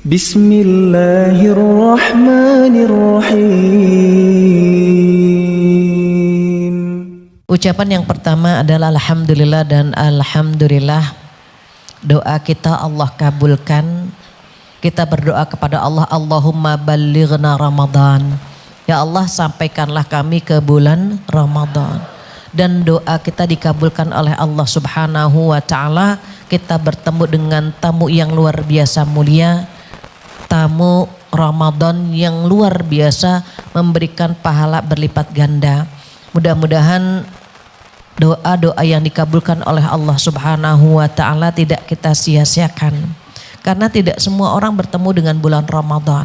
Bismillahirrahmanirrahim. Ucapan yang pertama adalah alhamdulillah dan alhamdulillah. Doa kita Allah kabulkan. Kita berdoa kepada Allah, Allahumma ballighna Ramadan. Ya Allah, sampaikanlah kami ke bulan Ramadan. Dan doa kita dikabulkan oleh Allah Subhanahu wa taala. Kita bertemu dengan tamu yang luar biasa mulia. Tamu Ramadan yang luar biasa memberikan pahala berlipat ganda. Mudah-mudahan doa-doa yang dikabulkan oleh Allah Subhanahu wa taala tidak kita sia-siakan. Karena tidak semua orang bertemu dengan bulan Ramadan.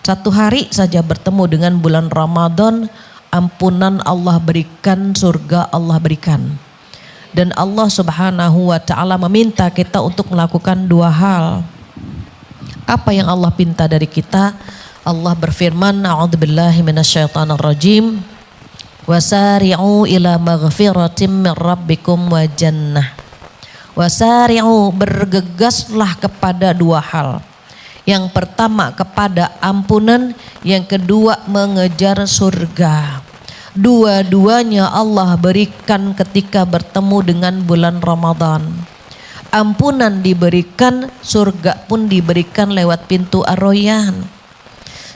Satu hari saja bertemu dengan bulan Ramadan, ampunan Allah berikan, surga Allah berikan. Dan Allah Subhanahu wa taala meminta kita untuk melakukan dua hal. Apa yang Allah pinta dari kita? Allah berfirman, a'udzubillahi minasyaitonirrajim. Wasari'u ila maghfiratim min rabbikum wa jannah. Wasari'u, bergegaslah kepada dua hal. Yang pertama kepada ampunan, yang kedua mengejar surga. Dua-duanya Allah berikan ketika bertemu dengan bulan Ramadan. Ampunan diberikan, surga pun diberikan lewat pintu Ar-Rayyan.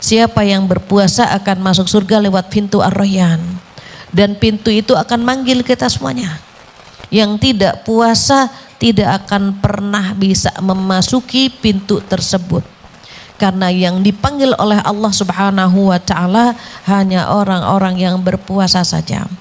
Siapa yang berpuasa akan masuk surga lewat pintu Ar-Rayyan. Dan pintu itu akan manggil kita semuanya. Yang tidak puasa tidak akan pernah bisa memasuki pintu tersebut. Karena yang dipanggil oleh Allah Subhanahu wa taala hanya orang-orang yang berpuasa saja.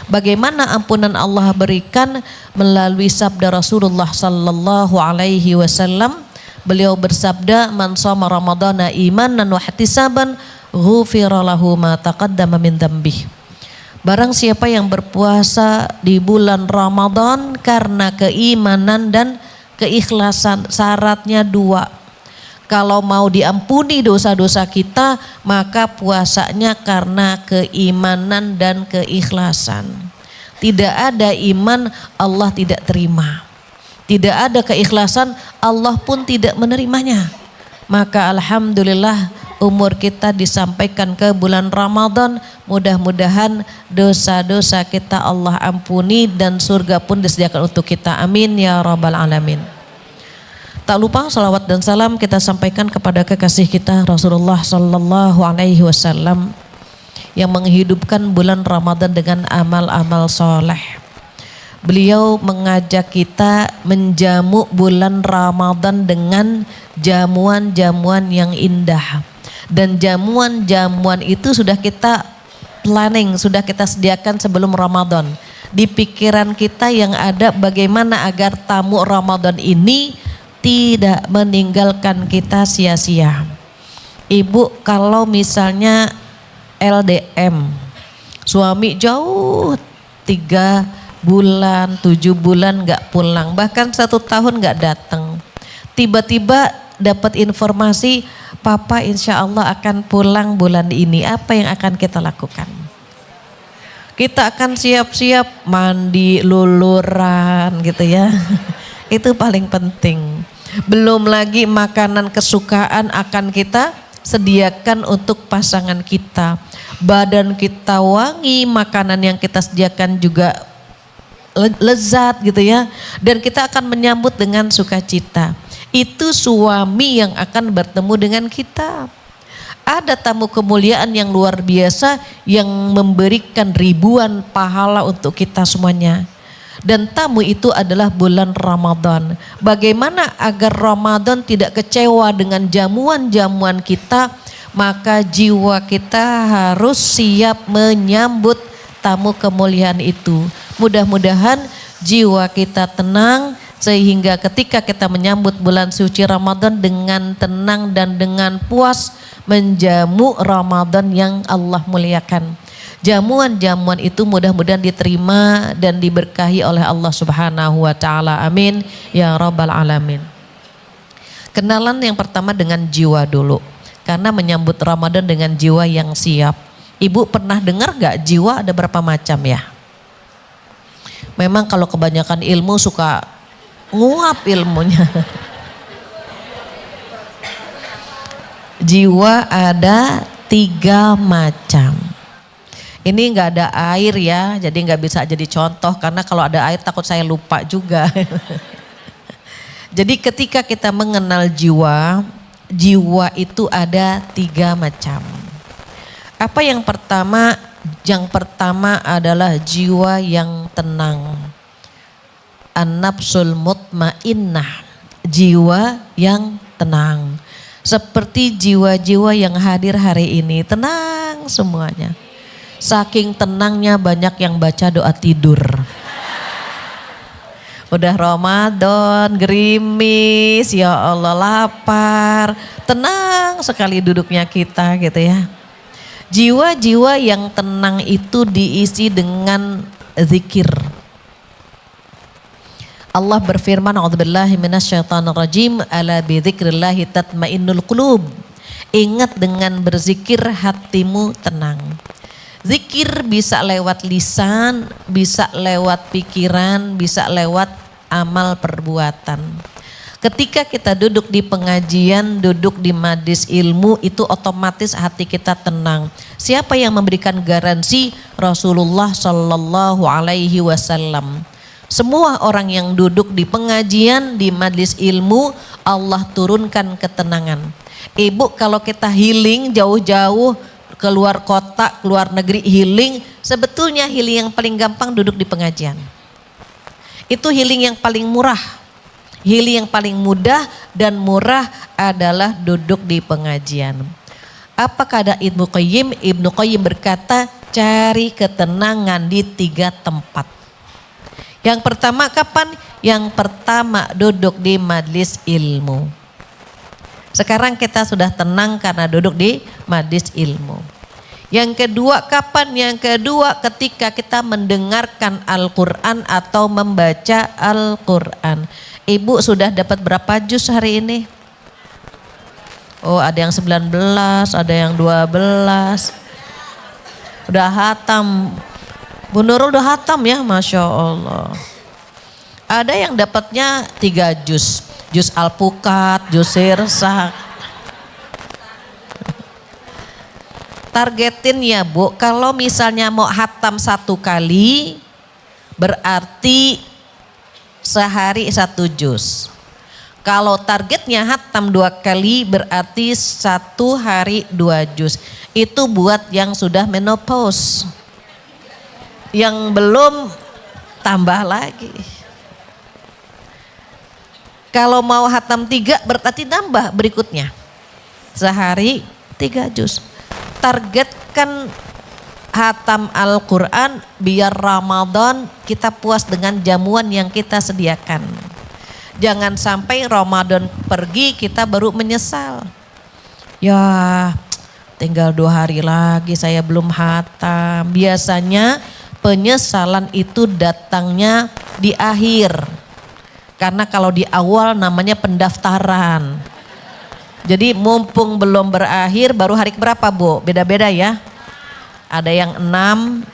Bagaimana ampunan Allah berikan? Melalui sabda Rasulullah sallallahu alaihi wasallam. Beliau bersabda, "Man shoma ramadhana imanan wa ihtisaban, ghufira lahu ma taqaddama min dzambihi." Barang siapa yang berpuasa di bulan Ramadan karena keimanan dan keikhlasan, syaratnya dua. Kalau mau diampuni dosa-dosa kita, maka puasanya karena keimanan dan keikhlasan. Tidak ada iman, Allah tidak terima. Tidak ada keikhlasan, Allah pun tidak menerimanya. Maka alhamdulillah umur kita disampaikan ke bulan Ramadan. Mudah-mudahan dosa-dosa kita Allah ampuni dan surga pun disediakan untuk kita. Amin ya rabbal alamin. Tak lupa salawat dan salam kita sampaikan kepada kekasih kita Rasulullah sallallahu alaihi wasallam yang menghidupkan bulan Ramadan dengan amal-amal soleh. Beliau mengajak kita menjamu bulan Ramadan dengan jamuan-jamuan yang indah. Dan jamuan-jamuan itu sudah kita planning, sudah kita sediakan sebelum Ramadan. Di pikiran kita yang ada bagaimana agar tamu Ramadan ini tidak meninggalkan kita sia-sia. Ibu kalau misalnya LDM, suami jauh 3 bulan, 7 bulan gak pulang, bahkan 1 tahun gak datang. Tiba-tiba dapat informasi, Papa insya Allah akan pulang bulan ini. Apa yang akan kita lakukan? Kita akan siap-siap mandi, luluran gitu ya. Itu paling penting. Belum lagi makanan kesukaan akan kita sediakan untuk pasangan kita. Badan kita wangi, makanan yang kita sediakan juga lezat gitu ya. Dan kita akan menyambut dengan sukacita. Itu suami yang akan bertemu dengan kita. Ada tamu kemuliaan yang luar biasa yang memberikan ribuan pahala untuk kita semuanya. Dan tamu itu adalah bulan Ramadan. Bagaimana agar Ramadan tidak kecewa dengan jamuan-jamuan kita? Maka jiwa kita harus siap menyambut tamu kemuliaan itu. Mudah-mudahan jiwa kita tenang sehingga ketika kita menyambut bulan suci Ramadan dengan tenang dan dengan puas menjamu Ramadan yang Allah muliakan. Jamuan-jamuan itu mudah-mudahan diterima dan diberkahi oleh Allah Subhanahu wa taala. Amin ya rabbal alamin. Kenalan yang pertama dengan jiwa dulu. Karena menyambut Ramadan dengan jiwa yang siap. Ibu pernah dengar gak jiwa ada berapa macam ya? Memang kalau kebanyakan ilmu suka nguap ilmunya. Jiwa ada 3 macam. Ini nggak ada air ya, jadi nggak bisa jadi contoh karena kalau ada air takut saya lupa juga. Jadi ketika kita mengenal jiwa, jiwa itu ada 3 macam. Apa yang pertama? Yang pertama adalah jiwa yang tenang. An-nafsul mutmainnah, jiwa yang tenang. Seperti jiwa-jiwa yang hadir hari ini, tenang semuanya. Saking tenangnya banyak yang baca doa tidur. Udah Ramadan, gerimis, ya Allah lapar. Tenang sekali duduknya kita gitu ya. Jiwa-jiwa yang tenang itu diisi dengan zikir. Allah berfirman, a'udzubillahi minasyaitonirrajim, ala bidzikrillahi tatmainnul qulub. Ingat dengan berzikir hatimu tenang. Zikir bisa lewat lisan, bisa lewat pikiran, bisa lewat amal perbuatan. Ketika kita duduk di pengajian, duduk di majlis ilmu, itu otomatis hati kita tenang. Siapa yang memberikan garansi? Rasulullah Shallallahu Alaihi Wasallam. Semua orang yang duduk di pengajian, di majlis ilmu, Allah turunkan ketenangan. Ibu, kalau kita healing jauh-jauh, keluar kota, keluar negeri healing, sebetulnya healing yang paling gampang duduk di pengajian. Itu healing yang paling murah. Healing yang paling mudah dan murah adalah duduk di pengajian. Apa kata Ibnu Qayyim? Ibnu Qayyim berkata, cari ketenangan di 3 tempat. Yang pertama kapan? Yang pertama duduk di majlis ilmu. Sekarang kita sudah tenang karena duduk di majlis ilmu. Yang kedua kapan? Yang kedua ketika kita mendengarkan Al-Quran atau membaca Al-Quran. Ibu sudah dapat berapa juz hari ini? Oh, ada yang 19, ada yang 12. Udah hatam. Bu Nurul udah hatam ya, Masya Allah. Ada yang dapatnya 3 juz. Juz Al-Pukat, juz Sirsak. Targetin ya Bu, kalau misalnya mau hatam 1 kali, berarti sehari 1 juz. Kalau targetnya hatam 2 kali, berarti 1 hari 2 juz. Itu buat yang sudah menopause. Yang belum, tambah lagi. Kalau mau hatam 3 berarti nambah berikutnya. Sehari 3 juz. Targetkan hatam Al-Quran biar Ramadan kita puas dengan jamuan yang kita sediakan. Jangan sampai Ramadan pergi kita baru menyesal. Ya tinggal 2 hari lagi saya belum hatam. Biasanya penyesalan itu datangnya di akhir. Karena kalau di awal namanya pendaftaran. Jadi mumpung belum berakhir baru hari keberapa Bu? Beda-beda ya. Ada yang 6,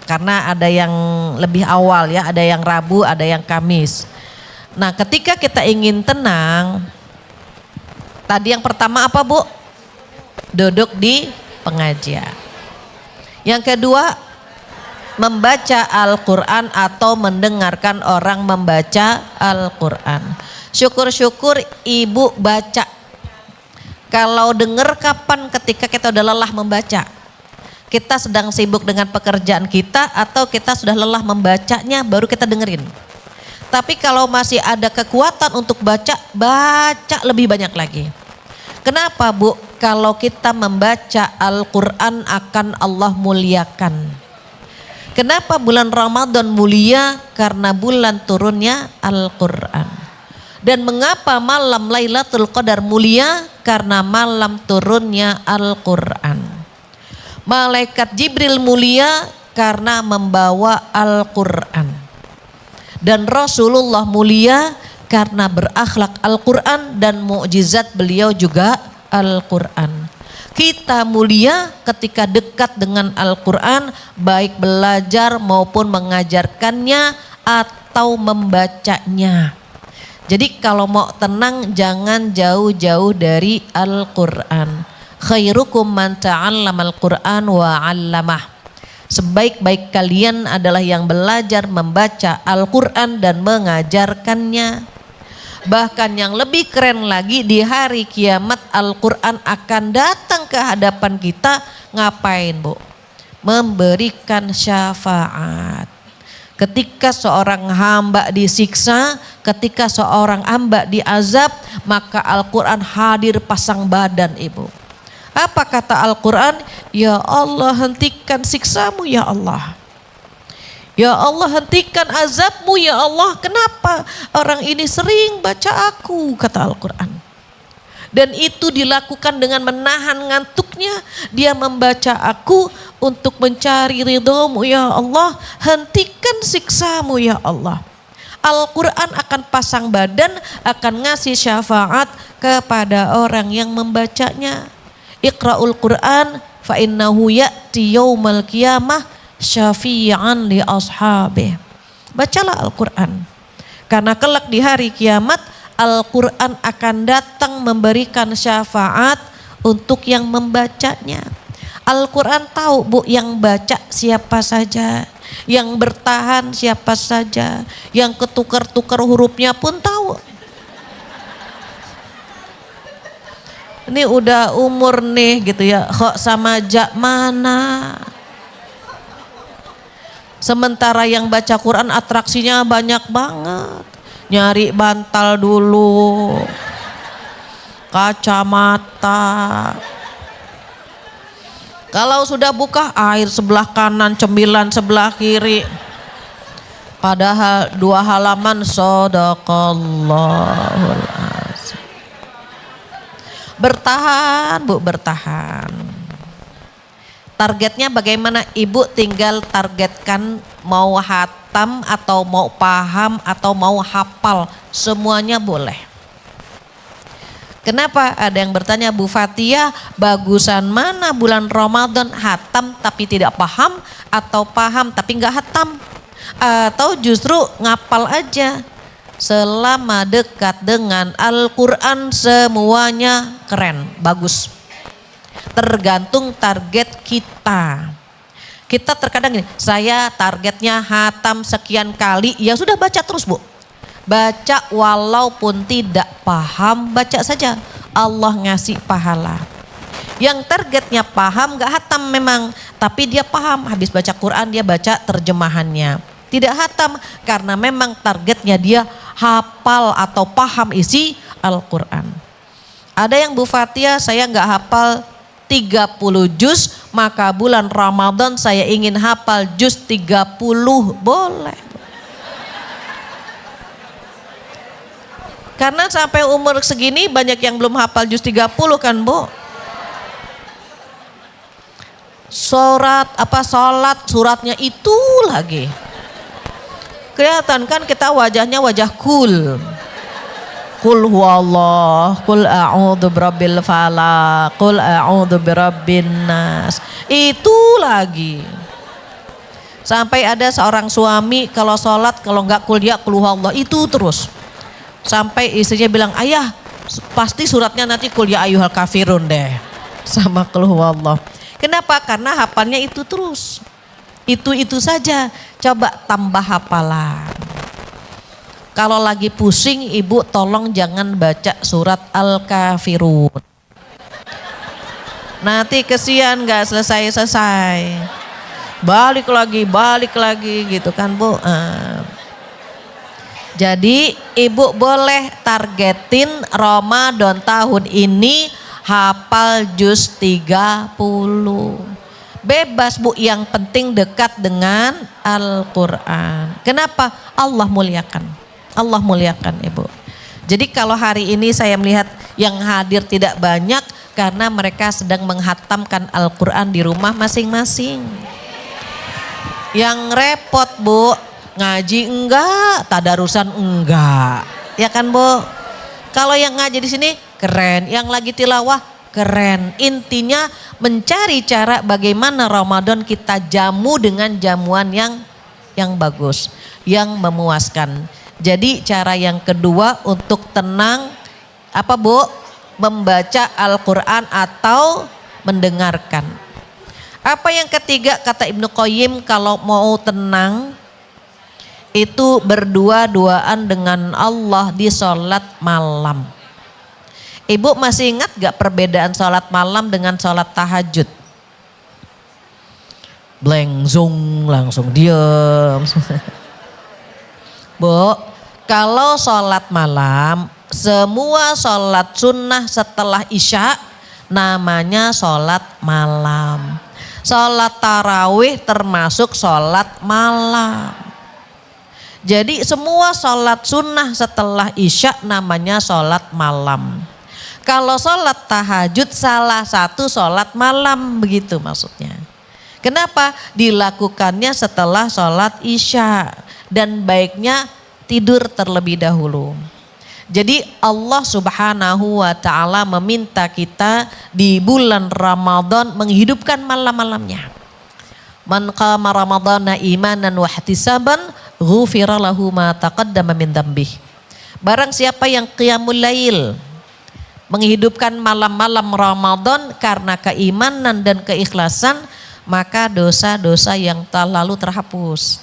karena ada yang lebih awal ya. Ada yang Rabu, ada yang Kamis. Nah ketika kita ingin tenang. Tadi yang pertama apa Bu? Duduk di pengajian. Yang kedua, membaca Al-Quran atau mendengarkan orang membaca Al-Quran. Syukur-syukur ibu baca. Kalau dengar kapan? Ketika kita udah lelah membaca. Kita sedang sibuk dengan pekerjaan kita atau kita sudah lelah membacanya baru kita dengerin. Tapi kalau masih ada kekuatan untuk baca, baca lebih banyak lagi. Kenapa Bu? Kalau kita membaca Al-Quran akan Allah muliakan. Kenapa bulan Ramadan mulia? Karena bulan turunnya Al-Quran. Dan mengapa malam Lailatul Qadar mulia? Karena malam turunnya Al-Quran. Malaikat Jibril mulia karena membawa Al-Quran. Dan Rasulullah mulia karena berakhlak Al-Quran dan mukjizat beliau juga Al-Quran. Kita mulia ketika dekat dengan Al-Quran, baik belajar maupun mengajarkannya atau membacanya. Jadi kalau mau tenang jangan jauh-jauh dari Al-Quran. Khairukum man ta'allamal Quran wa 'allamah. Sebaik-baik kalian adalah yang belajar membaca Al-Quran dan mengajarkannya. Bahkan yang lebih keren lagi, di hari kiamat Al-Quran akan datang ke hadapan kita. Ngapain, Bu? Memberikan syafaat. Ketika seorang hamba disiksa, ketika seorang hamba diazab, maka Al-Quran hadir pasang badan, Ibu. Apa kata Al-Quran? Ya Allah, hentikan siksamu ya Allah. Ya Allah, hentikan azabmu ya Allah. Kenapa? Orang ini sering baca aku, kata Al-Quran. Dan itu dilakukan dengan menahan ngantuknya. Dia membaca aku untuk mencari ridhomu ya Allah. Hentikan siksamu ya Allah. Al-Quran akan pasang badan, akan ngasih syafaat kepada orang yang membacanya. Iqra'ul Quran fa innahu ya'ti yaumal qiyamah syafi'an li ashabih. Bacalah Al-Quran. Karena kelak di hari kiamat Al-Quran akan datang memberikan syafaat untuk yang membacanya. Al-Quran tahu, Bu, yang baca siapa saja, yang bertahan siapa saja, yang ketukar-tukar hurufnya pun tahu. Ini udah umur nih gitu ya, kok sama ja mana? Sementara yang baca Quran atraksinya banyak banget. Nyari bantal dulu, kacamata. Kalau sudah buka air sebelah kanan, cemilan sebelah kiri. Padahal 2 halaman Shadaqallahul azim. Bertahan, Bu, bertahan. Targetnya bagaimana? Ibu tinggal targetkan mau hatam atau mau paham atau mau hafal, semuanya boleh. Kenapa? Ada yang bertanya, Bu Fatia, bagusan mana bulan Ramadan? Hatam tapi tidak paham, atau paham tapi nggak hatam, atau justru ngapal aja? Selama dekat dengan Al-Quran semuanya keren, bagus. Tergantung target kita. Kita terkadang gini, saya targetnya hatam sekian kali, ya sudah baca terus, Bu. Baca walaupun tidak paham, baca saja. Allah ngasih pahala. Yang targetnya paham, gak hatam memang, tapi dia paham, habis baca Quran dia baca terjemahannya. Tidak hatam karena memang targetnya dia hafal atau paham isi Al-Quran. Ada yang Bu Fatia, saya gak hafal 30 juz, maka bulan Ramadan saya ingin hafal juz 30, boleh. Karena sampai umur segini banyak yang belum hafal juz 30 kan, Bu. Sholat suratnya itu lagi. Kelihatan kan kita wajahnya wajah cool. Qul huwallah, qul a'udzu birabbil falaq, qul a'udzu birabbin nas. Itu lagi. Sampai ada seorang suami kalau sholat, kalau enggak qul ya qul huwallah, itu terus. Sampai istrinya bilang, ayah pasti suratnya nanti qul ya ayyuhal kafirun deh. Sama qul huwallah. Kenapa? Karena hafalnya itu terus. Itu saja. Coba tambah hafalan. Kalau lagi pusing, Ibu tolong jangan baca surat Al-Kafirun. Nanti kesian gak selesai-selesai. Balik lagi gitu kan, Bu. Jadi Ibu boleh targetin Ramadan tahun ini hafal juz 30. Bebas, Bu, yang penting dekat dengan Al-Quran. Kenapa? Allah muliakan. Allah muliakan, Ibu. Jadi kalau hari ini saya melihat yang hadir tidak banyak karena mereka sedang menghatamkan Al-Quran di rumah masing-masing. Yang repot, Bu, ngaji enggak, tadarusan enggak. Ya kan, Bu? Kalau yang ngaji di sini keren, yang lagi tilawah keren. Intinya mencari cara bagaimana Ramadan kita jamu dengan jamuan yang bagus, yang memuaskan. Jadi cara yang kedua untuk tenang apa Bu? Membaca Al-Quran atau mendengarkan. Apa yang ketiga kata Ibnu Qayyim, kalau mau tenang itu berdua-duaan dengan Allah di sholat malam. Ibu masih ingat gak perbedaan sholat malam dengan sholat tahajud? Bleng zung langsung diem. Bu, kalau sholat malam, semua sholat sunnah setelah isya namanya sholat malam. Sholat tarawih termasuk sholat malam. Jadi semua sholat sunnah setelah isya namanya sholat malam. Kalau sholat tahajud salah satu sholat malam, begitu maksudnya. Kenapa? Dilakukannya setelah sholat isya dan baiknya tidur terlebih dahulu. Jadi Allah Subhanahu wa ta'ala meminta kita di bulan Ramadan menghidupkan malam-malamnya. Man qama ramadhana imanan wa ihtisaban ghufira lahu ma taqaddama min dzambih. Barang siapa yang qiyamul lail, menghidupkan malam-malam Ramadan karena keimanan dan keikhlasan, maka dosa-dosa yang telah lalu terhapus.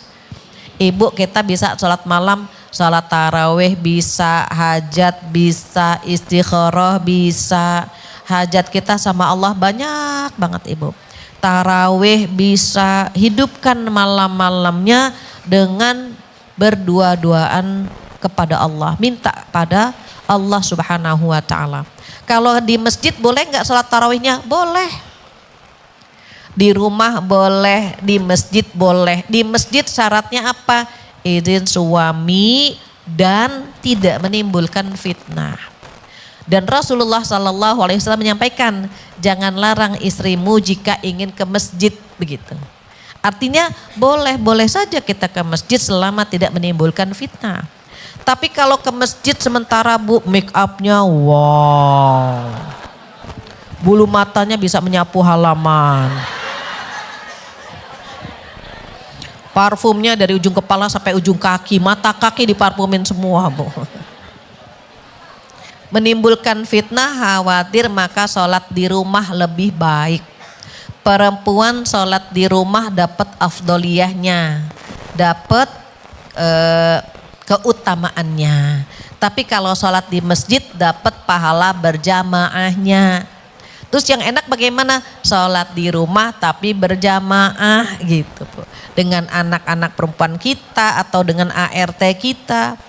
Ibu, kita bisa sholat malam, sholat tarawih bisa, hajat bisa, istikharah bisa. Hajat kita sama Allah banyak banget Ibu. Tarawih bisa, hidupkan malam-malamnya dengan berdua-duaan kepada Allah. Minta pada Allah Subhanahu wa ta'ala. Kalau di masjid boleh nggak sholat tarawihnya? Boleh. Di rumah boleh, di masjid boleh. Di masjid syaratnya apa? Izin suami dan tidak menimbulkan fitnah. Dan Rasulullah SAW menyampaikan, jangan larang istrimu jika ingin ke masjid, begitu. Artinya boleh saja kita ke masjid selama tidak menimbulkan fitnah. Tapi kalau ke masjid sementara Bu make upnya wow, bulu matanya bisa menyapu halaman, parfumnya dari ujung kepala sampai ujung kaki, mata kaki diparfumin semua Bu. Menimbulkan fitnah, khawatir, maka sholat di rumah lebih baik. Perempuan sholat di rumah dapat afdoliyahnya, dapat keutamaannya. Tapi kalau sholat di masjid dapat pahala berjamaahnya. Terus yang enak bagaimana? Sholat di rumah tapi berjamaah gitu Bu. Dengan anak-anak perempuan kita atau dengan ART kita.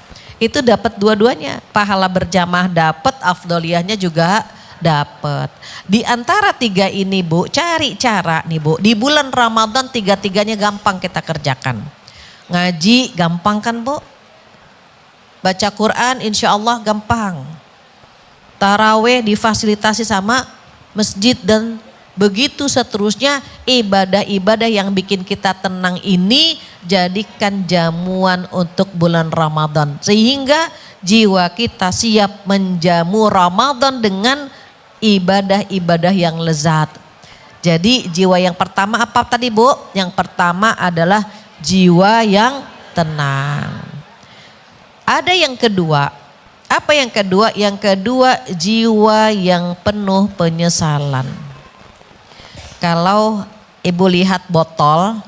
Itu dapat dua-duanya, pahala berjamaah dapat, afdoliyahnya juga dapat. Di antara tiga ini Bu, cari cara nih Bu, di bulan Ramadan tiga-tiganya gampang kita kerjakan. Ngaji gampang kan Bu? Baca Quran insya Allah gampang. Taraweh difasilitasi sama masjid dan begitu seterusnya. Ibadah-ibadah yang bikin kita tenang ini jadikan jamuan untuk bulan Ramadan. Sehingga jiwa kita siap menjamu Ramadan dengan ibadah-ibadah yang lezat. Jadi jiwa yang pertama apa tadi Bu? Yang pertama adalah jiwa yang tenang. Ada yang kedua. Apa yang kedua? Yang kedua jiwa yang penuh penyesalan. Kalau Ibu lihat botol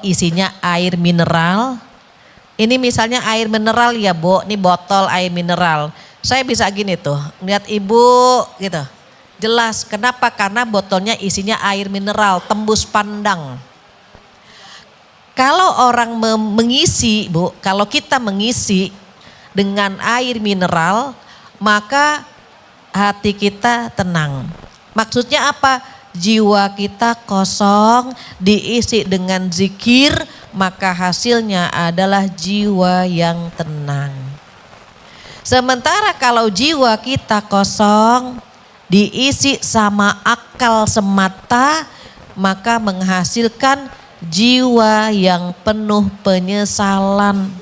isinya air mineral. Ini misalnya air mineral ya Bu, ini botol air mineral. Saya bisa gini tuh, lihat Ibu gitu. Jelas, kenapa? Karena botolnya isinya air mineral, tembus pandang. Kalau orang mengisi Bu, kalau kita mengisi dengan air mineral, maka hati kita tenang. Maksudnya apa? Jiwa kita kosong, diisi dengan zikir, maka hasilnya adalah jiwa yang tenang. Sementara kalau jiwa kita kosong, diisi sama akal semata, maka menghasilkan jiwa yang penuh penyesalan.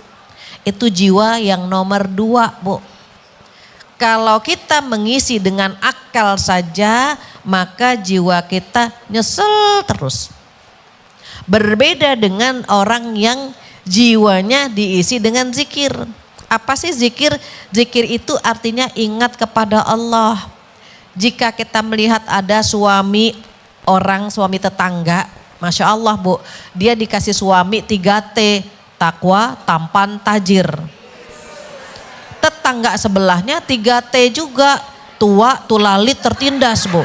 Itu jiwa yang nomor 2 Bu. Kalau kita mengisi dengan akal saja, maka jiwa kita nyesel terus. Berbeda dengan orang yang jiwanya diisi dengan zikir. Apa sih zikir? Zikir itu artinya ingat kepada Allah. Jika kita melihat ada suami tetangga, Masya Allah Bu, dia dikasih suami 3T, takwa, tampan, tajir. Tetangga sebelahnya 3T juga, tua, tulalit, tertindas Bu.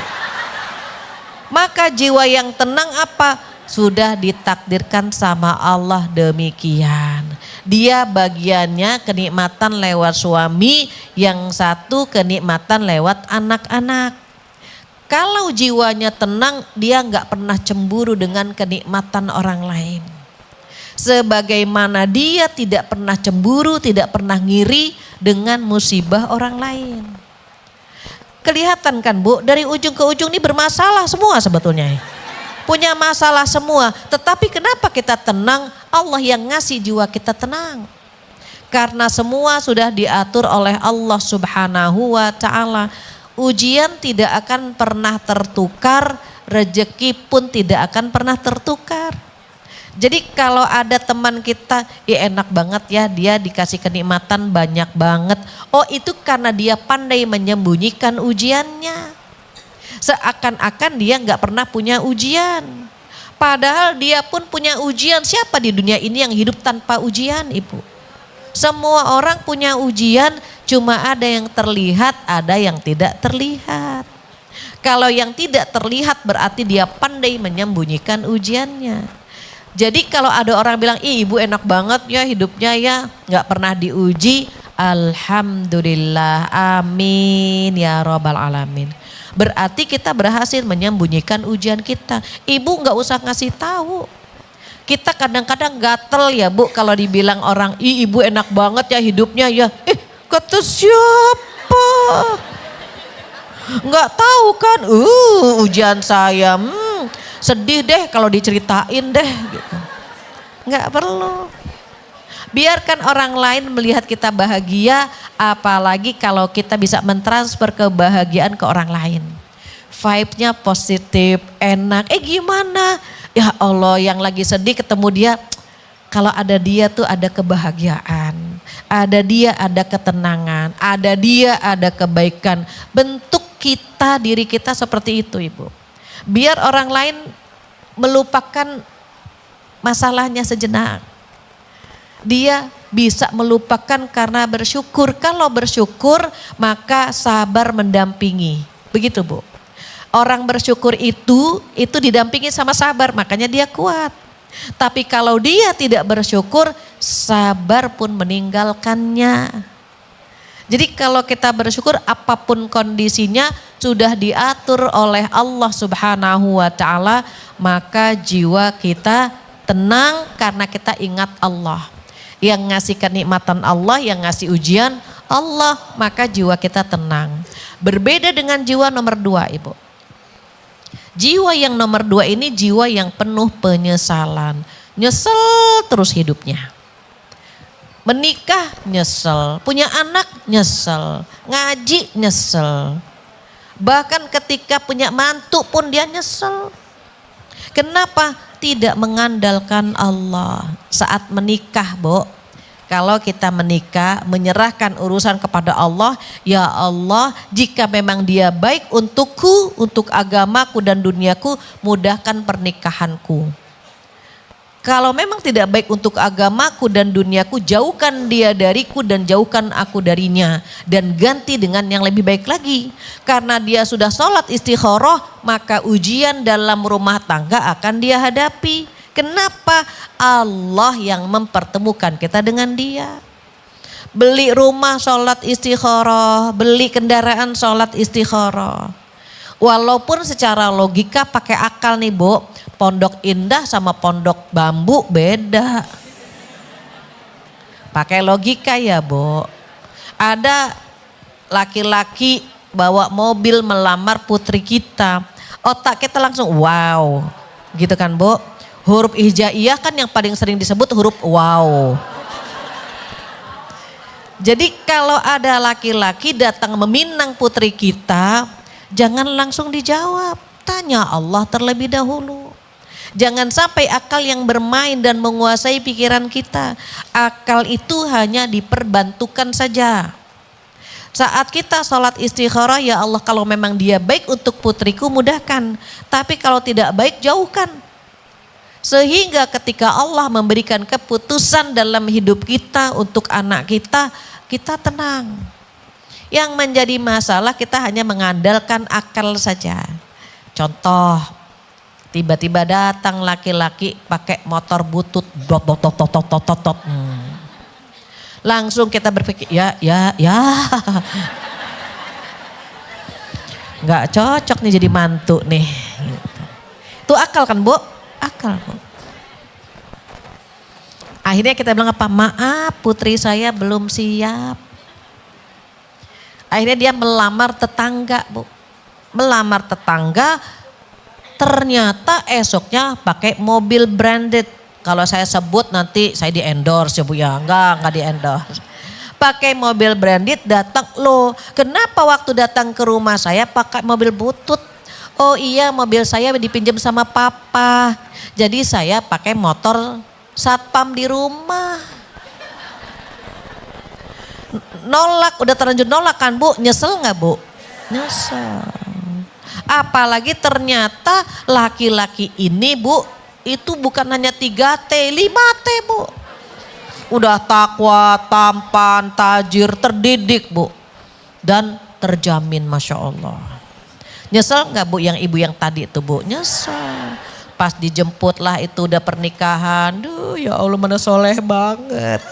Maka jiwa yang tenang apa? Sudah ditakdirkan sama Allah demikian. Dia bagiannya kenikmatan lewat suami, yang satu kenikmatan lewat anak-anak. Kalau jiwanya tenang, dia nggak pernah cemburu dengan kenikmatan orang lain. Sebagaimana dia tidak pernah cemburu, tidak pernah ngiri dengan musibah orang lain. Kelihatan kan Bu, dari ujung ke ujung ini bermasalah semua sebetulnya. Punya masalah semua, tetapi kenapa kita tenang? Allah yang ngasih jiwa kita tenang. Karena semua sudah diatur oleh Allah Subhanahu wa Ta'ala. Ujian tidak akan pernah tertukar, rezeki pun tidak akan pernah tertukar. Jadi kalau ada teman kita, ya enak banget ya, dia dikasih kenikmatan banyak banget. Oh itu karena dia pandai menyembunyikan ujiannya. Seakan-akan dia nggak pernah punya ujian. Padahal dia pun punya ujian. Siapa di dunia ini yang hidup tanpa ujian, Ibu? Semua orang punya ujian, cuma ada yang terlihat, ada yang tidak terlihat. Kalau yang tidak terlihat berarti dia pandai menyembunyikan ujiannya. Jadi kalau ada orang bilang, ih ibu enak banget ya hidupnya ya, nggak pernah diuji. Alhamdulillah, amin ya robbal alamin. Berarti kita berhasil menyembunyikan ujian kita. Ibu nggak usah ngasih tahu. Kita kadang-kadang gatel ya Bu kalau dibilang orang, ih ibu enak banget ya hidupnya ya. Kata siapa? Nggak tahu kan? Ujian saya, sedih deh kalau diceritain deh. Gitu. Nggak perlu. Biarkan orang lain melihat kita bahagia, apalagi kalau kita bisa mentransfer kebahagiaan ke orang lain. Vibe-nya positif, enak. Gimana? Ya Allah, yang lagi sedih ketemu dia, kalau ada dia tuh ada kebahagiaan. Ada dia ada ketenangan, ada dia ada kebaikan. Bentuk kita, diri kita seperti itu Ibu. Biar orang lain melupakan masalahnya sejenak. Dia bisa melupakan karena bersyukur. Kalau bersyukur maka sabar mendampingi. Begitu Bu. Orang bersyukur itu didampingi sama sabar, makanya dia kuat. Tapi kalau dia tidak bersyukur, sabar pun meninggalkannya. Jadi kalau kita bersyukur apapun kondisinya sudah diatur oleh Allah Subhanahu wa Ta'ala, maka jiwa kita tenang karena kita ingat Allah. Yang ngasih kenikmatan Allah, yang ngasih ujian Allah, maka jiwa kita tenang. Berbeda dengan jiwa nomor 2 Ibu. Jiwa yang nomor 2 ini jiwa yang penuh penyesalan. Nyesel terus hidupnya. Menikah nyesel, punya anak nyesel, ngaji nyesel. Bahkan ketika punya mantu pun dia nyesel. Kenapa? Tidak mengandalkan Allah. Saat menikah Bu, kalau kita menikah menyerahkan urusan kepada Allah, ya Allah jika memang dia baik untukku, untuk agamaku dan duniaku, mudahkan pernikahanku. Kalau memang tidak baik untuk agamaku dan duniaku, jauhkan dia dariku dan jauhkan aku darinya. Dan ganti dengan yang lebih baik lagi. Karena dia sudah sholat istikharah, maka ujian dalam rumah tangga akan dia hadapi. Kenapa? Allah yang mempertemukan kita dengan dia. Beli rumah sholat istikharah, beli kendaraan sholat istikharah. Walaupun secara logika pakai akal nih Bu, Pondok Indah sama Pondok Bambu beda. Pakai logika ya Bu. Ada laki-laki bawa mobil melamar putri kita. Otak kita langsung wow. Gitu kan Bu. Huruf hijaiyah kan yang paling sering disebut huruf wow. Jadi kalau ada laki-laki datang meminang putri kita, jangan langsung dijawab. Tanya Allah terlebih dahulu. Jangan sampai akal yang bermain dan menguasai pikiran kita. Akal itu hanya diperbantukan saja. Saat kita sholat istikharah, ya Allah kalau memang dia baik untuk putriku mudahkan. Tapi kalau tidak baik jauhkan. Sehingga ketika Allah memberikan keputusan dalam hidup kita untuk anak kita, kita tenang. Yang menjadi masalah kita hanya mengandalkan akal saja. Contoh, tiba-tiba datang laki-laki pakai motor butut, dot. Langsung kita berpikir, ya. Nggak cocok nih jadi mantu nih. Itu akal kan Bu? Akal Bu. Akhirnya kita bilang apa? Maaf putri saya belum siap. Akhirnya dia melamar tetangga Bu. Melamar tetangga, ternyata esoknya pakai mobil branded. Kalau saya sebut nanti saya di endorse ya Bu ya. Enggak di endorse. Pakai mobil branded datang, loh kenapa waktu datang ke rumah saya pakai mobil butut? Oh iya mobil saya dipinjam sama papa. Jadi saya pakai motor satpam di rumah. Nolak, udah terlanjur nolak kan Bu? Nyesel gak Bu? Nyesel. Apalagi ternyata laki-laki ini Bu, itu bukan hanya 3T, 5T Bu. Udah takwa, tampan, tajir, terdidik Bu. Dan terjamin Masya Allah. Nyesel gak Bu yang ibu yang tadi itu Bu? Nyesel. Pas dijemput lah itu udah pernikahan. Duh ya Allah mana soleh banget.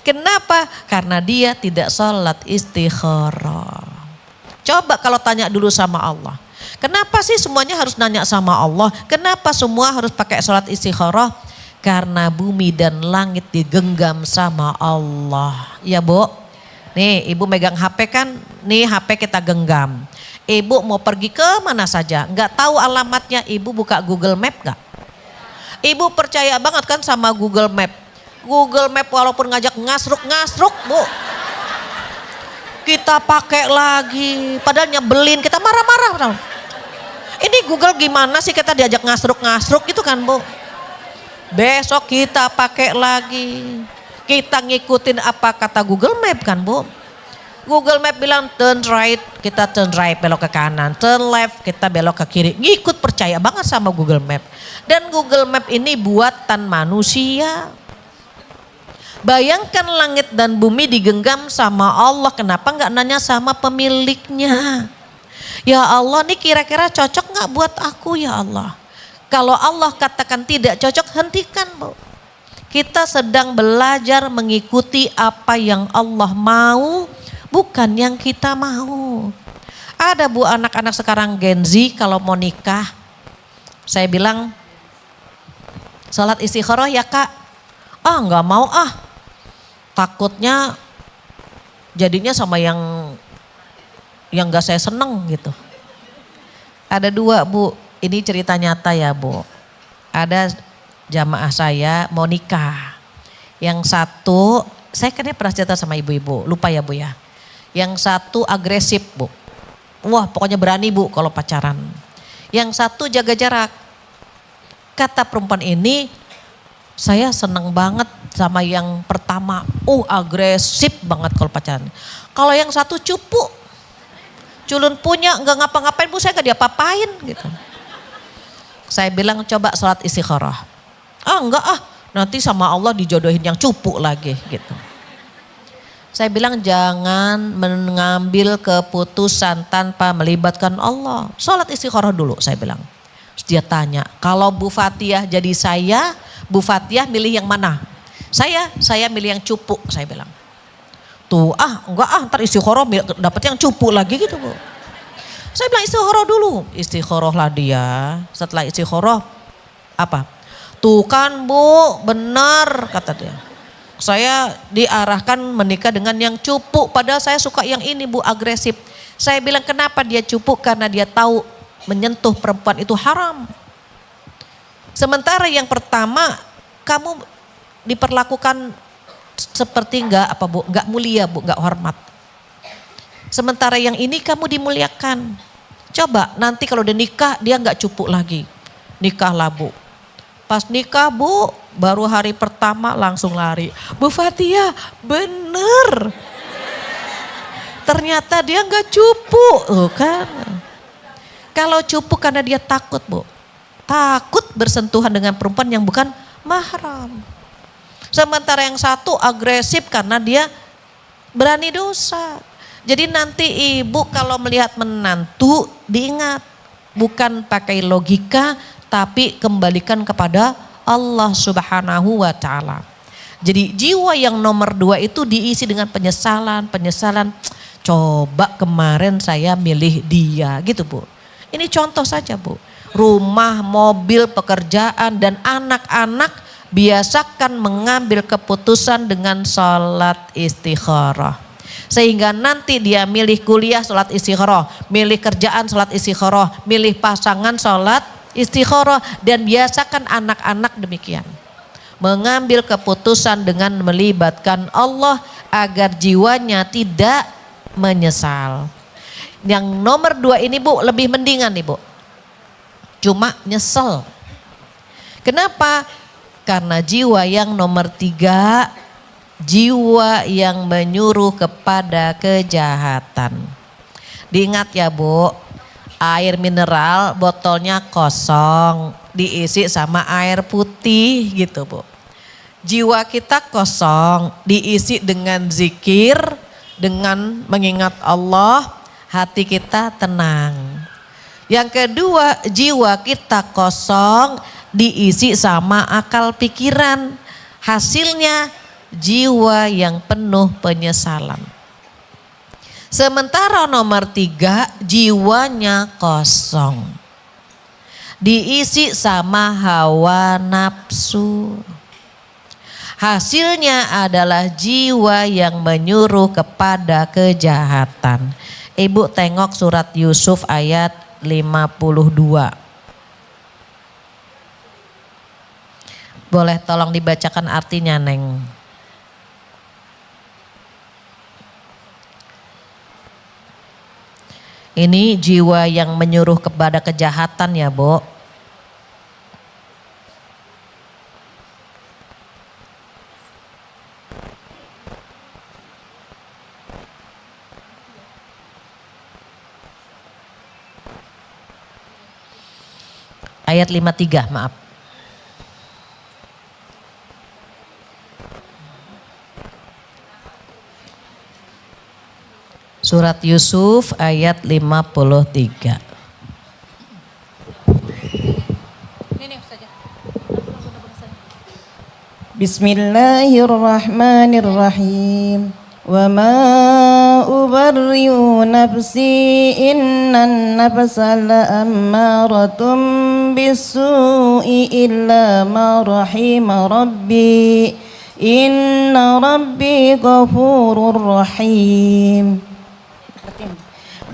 Kenapa? Karena dia tidak sholat istikharah. Coba kalau tanya dulu sama Allah. Kenapa sih semuanya harus nanya sama Allah? Kenapa semua harus pakai sholat istikharah? Karena bumi dan langit digenggam sama Allah. Ya Bu, nih ibu megang HP kan, nih HP kita genggam. Ibu mau pergi ke mana saja, nggak tahu alamatnya, ibu buka Google Map nggak? Ibu percaya banget kan sama Google Map. Google Map walaupun ngajak ngasruk Bu. Kita pakai lagi, padahal nyebelin, kita marah-marah. Ini Google gimana sih kita diajak ngasruk gitu kan Bu. Besok kita pakai lagi. Kita ngikutin apa kata Google Map kan Bu. Google Map bilang turn right, kita turn right belok ke kanan. Turn left, kita belok ke kiri. Ngikut percaya banget sama Google Map. Dan Google Map ini buatan manusia. Bayangkan langit dan bumi digenggam sama Allah. Kenapa nggak nanya sama pemiliknya? Ya Allah, ini kira-kira cocok nggak buat aku ya Allah? Kalau Allah katakan tidak cocok, hentikan Bu. Kita sedang belajar mengikuti apa yang Allah mau, bukan yang kita mau. Ada Bu anak-anak sekarang Gen Z kalau mau nikah, saya bilang salat istikharah ya Kak. Ah nggak mau ah. Takutnya jadinya sama yang gak saya seneng gitu. Ada 2 Bu, ini cerita nyata ya Bu. Ada jamaah saya mau nikah. Yang satu, saya kan pernah cerita sama ibu-ibu, lupa ya Bu ya. Yang satu agresif Bu. Wah pokoknya berani Bu kalau pacaran. Yang satu jaga jarak. Kata perempuan ini, saya seneng banget sama yang pertama, agresif banget kalau pacaran. Kalau yang satu cupu, culun punya nggak ngapa-ngapain Bu, saya nggak diapa-apain gitu. Saya bilang coba sholat istikharah. Enggak nanti sama Allah dijodohin yang cupu lagi gitu. Saya bilang jangan mengambil keputusan tanpa melibatkan Allah. Sholat istikharah dulu saya bilang. Terus dia tanya, kalau Bu Fatihah jadi saya, Bu Fatihah milih yang mana? Saya milih yang cupu, saya bilang. Tuh enggak ntar istikharah dapat yang cupu lagi gitu Bu. Saya bilang istikharah dulu. Istikharah lah dia. Setelah istikharah apa? Tuh kan Bu benar kata dia. Saya diarahkan menikah dengan yang cupu. Padahal saya suka yang ini Bu agresif. Saya bilang kenapa dia cupu? Karena dia tahu menyentuh perempuan itu haram. Sementara yang pertama kamu diperlakukan seperti enggak mulia Bu, enggak hormat. Sementara yang ini kamu dimuliakan. Coba nanti kalau udah nikah dia enggak cupu lagi. nikahlah Bu. Pas nikah Bu, baru hari pertama langsung lari. Bu Fathia, bener. Ternyata dia nggak cupu, kan? Kalau cupu karena dia takut Bu. Takut bersentuhan dengan perempuan yang bukan mahram. Sementara yang satu agresif karena dia berani dosa. Jadi nanti ibu kalau melihat menantu diingat. Bukan pakai logika tapi kembalikan kepada Allah Subhanahu wa ta'ala. Jadi jiwa yang nomor 2 itu diisi dengan penyesalan. Coba kemarin saya milih dia gitu Bu. Ini contoh saja Bu. Rumah, mobil, pekerjaan dan anak-anak biasakan mengambil keputusan dengan sholat istikharah. Sehingga nanti dia milih kuliah sholat istikharah, milih kerjaan sholat istikharah, milih pasangan sholat istikharah. Dan biasakan anak-anak demikian. Mengambil keputusan dengan melibatkan Allah agar jiwanya tidak menyesal. Yang nomor 2 ini Bu lebih mendingan nih Bu. Cuma nyesel. Kenapa? Karena jiwa yang nomor 3, jiwa yang menyuruh kepada kejahatan. Diingat ya Bu, air mineral botolnya kosong, diisi sama air putih gitu Bu. Jiwa kita kosong, diisi dengan zikir, dengan mengingat Allah, hati kita tenang. Yang kedua, jiwa kita kosong, diisi sama akal pikiran. Hasilnya jiwa yang penuh penyesalan. Sementara nomor 3, jiwanya kosong. Diisi sama hawa nafsu. Hasilnya adalah jiwa yang menyuruh kepada kejahatan. Ibu tengok surat Yusuf ayat 52. Boleh tolong dibacakan artinya Neng. Ini jiwa yang menyuruh kepada kejahatan ya Bu. Ayat 53, maaf. Surat Yusuf ayat 53. Bismillahirrahmanirrahim. Wa ma ubarri'u nafsi innan nafsa la'ammaratun bisu'i illa ma rahima rabbi inna rabbi ghafurur rahim.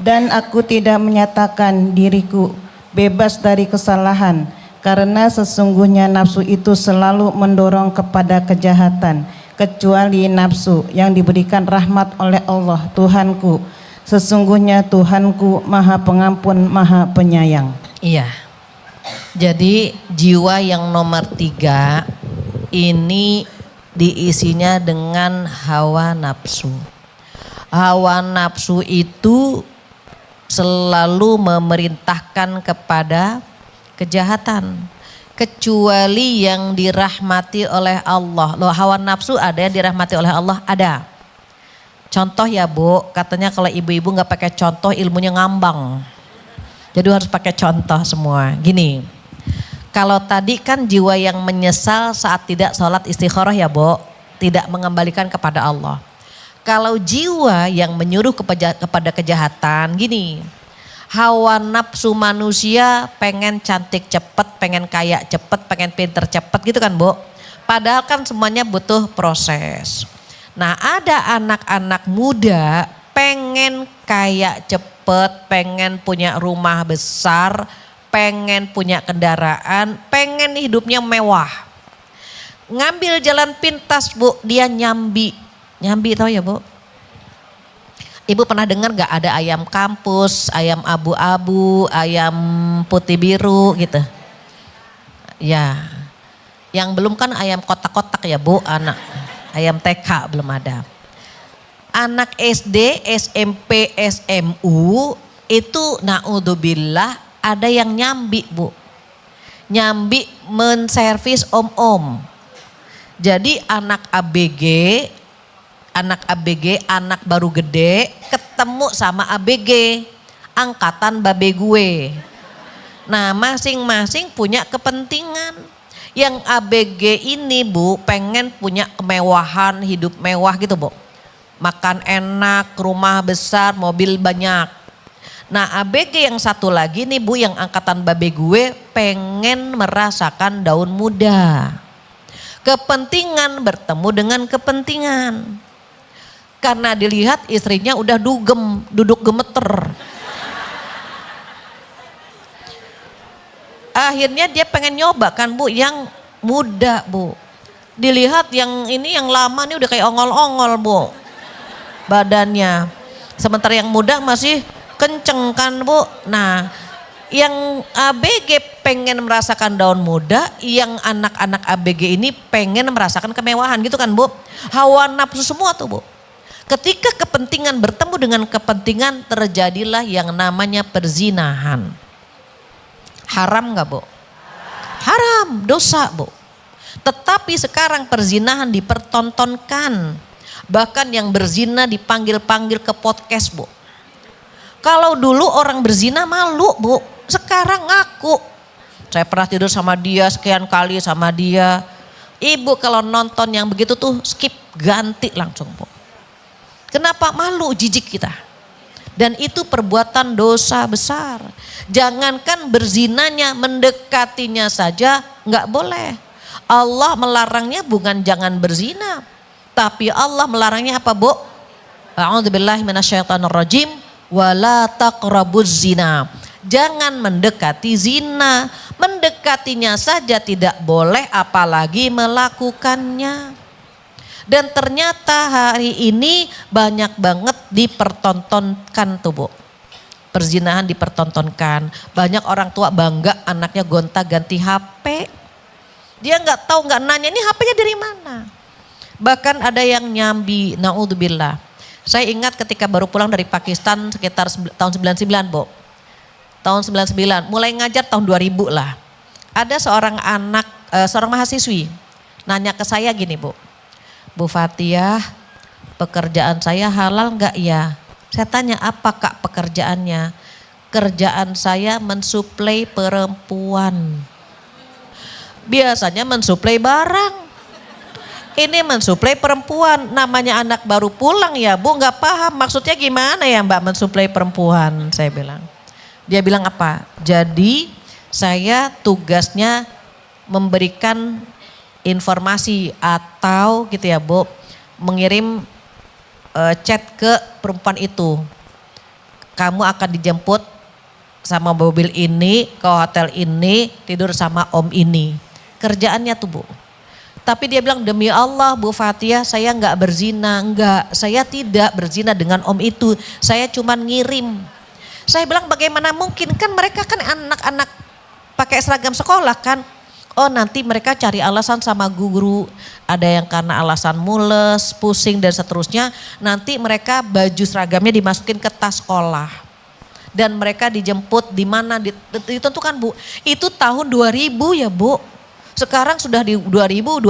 Dan aku tidak menyatakan diriku bebas dari kesalahan, karena sesungguhnya nafsu itu selalu mendorong kepada kejahatan, kecuali nafsu yang diberikan rahmat oleh Allah Tuhanku. Sesungguhnya Tuhanku Maha Pengampun, Maha Penyayang. Iya. Jadi jiwa yang nomor 3 ini diisinya dengan hawa nafsu. Hawa nafsu itu selalu memerintahkan kepada kejahatan, kecuali yang dirahmati oleh Allah. Loh, hawa nafsu ada yang dirahmati oleh Allah? Ada. Contoh ya Bu, katanya kalau ibu-ibu nggak pakai contoh ilmunya ngambang. Jadi harus pakai contoh semua. Gini, kalau tadi kan jiwa yang menyesal saat tidak sholat istikharah ya Bu, tidak mengembalikan kepada Allah. Kalau jiwa yang menyuruh kepada kejahatan, gini, hawa nafsu manusia pengen cantik cepet, pengen kaya cepet, pengen pinter cepet gitu kan Bu. Padahal kan semuanya butuh proses. Nah ada anak-anak muda pengen kaya cepet, pengen punya rumah besar, pengen punya kendaraan, pengen hidupnya mewah. Ngambil jalan pintas Bu, dia nyambi. Nyambi tahu ya Bu? Ibu pernah dengar gak ada ayam kampus, ayam abu-abu, ayam putih biru gitu? Ya, yang belum kan ayam kotak-kotak ya Bu, anak ayam TK belum ada. Anak SD, SMP, SMU itu naudzubillah ada yang nyambi Bu. Nyambi menservis om-om. Jadi anak ABG, anak baru gede ketemu sama ABG, angkatan babe gue. Nah masing-masing punya kepentingan. Yang ABG ini Bu pengen punya kemewahan, hidup mewah gitu Bu. Makan enak, rumah besar, mobil banyak. Nah ABG yang satu lagi nih Bu yang angkatan babe gue pengen merasakan daun muda. Kepentingan bertemu dengan kepentingan. Karena dilihat istrinya udah duduk gemeter. Akhirnya dia pengen nyoba kan Bu yang muda Bu. Dilihat yang ini yang lama nih udah kayak ongol-ongol Bu badannya. Sementara yang muda masih kenceng kan Bu. Nah yang ABG pengen merasakan daun muda, yang anak-anak ABG ini pengen merasakan kemewahan gitu kan Bu. Hawa nafsu semua tuh Bu. Ketika kepentingan bertemu dengan kepentingan terjadilah yang namanya perzinahan. Haram gak Bu? Haram, dosa Bu. Tetapi sekarang perzinahan dipertontonkan. Bahkan yang berzina dipanggil-panggil ke podcast Bu. Kalau dulu orang berzina malu Bu, sekarang ngaku. Saya pernah tidur sama dia sekian kali sama dia. Ibu kalau nonton yang begitu tuh skip, ganti langsung Bu. Kenapa? Malu, jijik kita. Dan itu perbuatan dosa besar. Jangankan berzinanya, mendekatinya saja nggak boleh. Allah melarangnya bukan jangan berzina. Tapi Allah melarangnya apa Bu? A'udzubillahi minasyaitonirrajim. Wala taqrabuz zina. Jangan mendekati zina. Mendekatinya saja tidak boleh apalagi melakukannya. Dan ternyata hari ini banyak banget dipertontonkan tuh Bu. Perzinahan dipertontonkan. Banyak orang tua bangga anaknya gonta-ganti HP. Dia nggak tahu, nggak nanya ini HP-nya dari mana. Bahkan ada yang nyambi, naudzubillah. Saya ingat ketika baru pulang dari Pakistan sekitar tahun 99 Bu. Tahun 99, mulai ngajar tahun 2000 lah. Ada seorang anak, seorang mahasiswi nanya ke saya gini Bu. Bu Fatihah, pekerjaan saya halal enggak ya? Saya tanya apa Kak pekerjaannya? Kerjaan saya mensuplai perempuan. Biasanya mensuplai barang. Ini mensuplai perempuan, namanya anak baru pulang ya Bu, nggak paham maksudnya gimana ya Mbak mensuplai perempuan, saya bilang. Dia bilang apa? Jadi saya tugasnya memberikan informasi atau gitu ya Bu, mengirim chat ke perempuan itu. Kamu akan dijemput sama mobil ini, ke hotel ini, tidur sama om ini. Kerjaannya tuh Bu. Tapi dia bilang demi Allah Bu Fatihah saya nggak berzina, enggak, saya tidak berzina dengan om itu, saya cuma ngirim. Saya bilang bagaimana mungkin, kan mereka kan anak-anak pakai seragam sekolah kan. Oh nanti mereka cari alasan sama guru, ada yang karena alasan mules, pusing dan seterusnya. Nanti mereka baju seragamnya dimasukin ke tas sekolah. Dan mereka dijemput di mana ditentukan Bu. Itu tahun 2000 ya Bu. Sekarang sudah di 2026.